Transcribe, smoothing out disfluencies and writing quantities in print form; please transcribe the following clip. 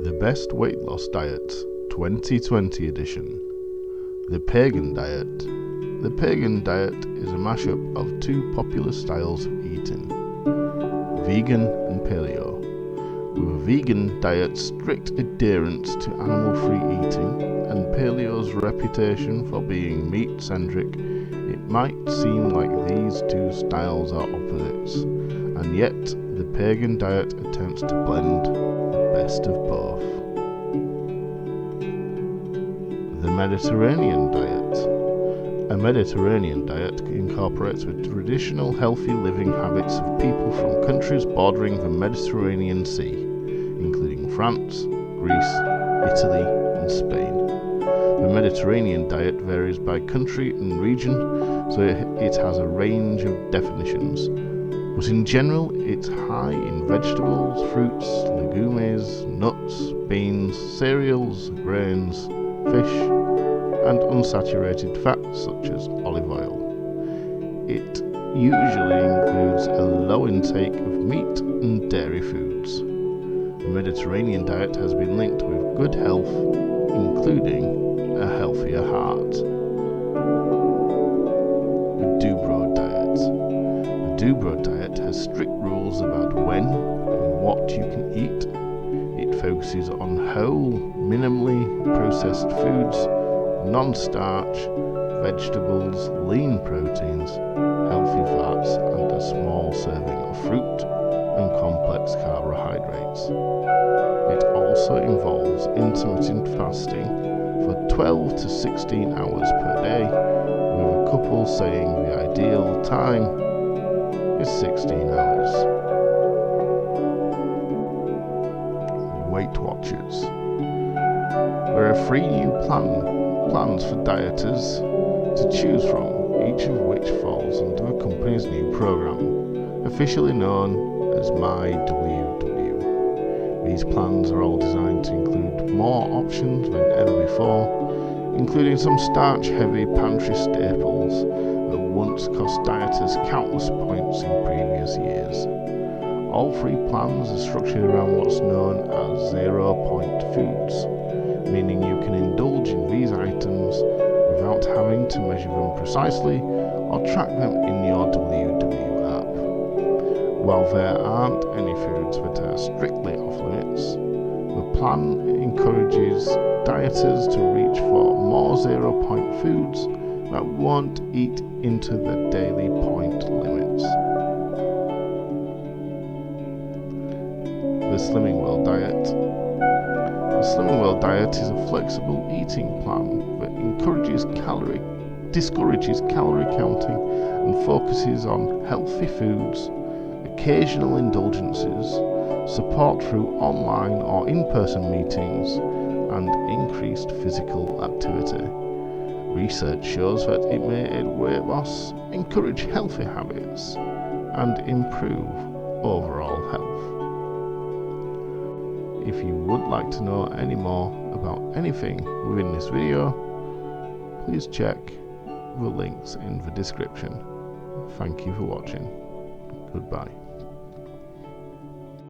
The Best Weight Loss Diets 2020 edition. The Pagan Diet. The Pagan Diet is a mashup of two popular styles of eating, vegan and paleo. With a vegan diet's strict adherence to animal-free eating and paleo's reputation for being meat-centric, it might seem like these two styles are opposites, and yet the Pagan Diet attempts to blend the best of both. The Mediterranean Diet. A Mediterranean diet incorporates the traditional healthy living habits of people from countries bordering the Mediterranean Sea, including France, Greece, Italy, and Spain. The Mediterranean diet varies by country and region, so it has a range of definitions, but in general it's high in vegetables, fruits, legumes, nuts, beans, cereals, grains, fish, and unsaturated fats such as olive oil. It usually includes a low intake of meat and dairy foods. The Mediterranean diet has been linked with good health, including a healthier heart. The Dubro Diet. The Dubro diet has strict rules about when and what you can eat. It focuses on whole, minimally processed foods, non-starch, vegetables, lean proteins, healthy fats, and a small serving of fruit and complex carbohydrates. It also involves intermittent fasting for 12 to 16 hours per day, with a couple saying the ideal time is 16 hours. Weight Watchers. There are 3 new plans for dieters to choose from, each of which falls under the company's new program, officially known as MyWW. These plans are all designed to include more options than ever before, including some starch-heavy pantry staples that once cost dieters countless points in previous years. All 3 plans are structured around what's known as 0-point foods, meaning you can indulge in these items without having to measure them precisely or track them in your WW app. While there aren't any foods that are strictly off limits, the plan encourages dieters to reach for more 0-point foods that won't eat into the daily point limits. The Slimming World Diet. The Slimming World Diet is a flexible eating plan that discourages calorie counting and focuses on healthy foods, occasional indulgences, support through online or in-person meetings, and increased physical activity. Research shows that it may aid weight loss, encourage healthy habits, and improve overall health. If you would like to know any more about anything within this video, please check the links in the description. Thank you for watching. Goodbye.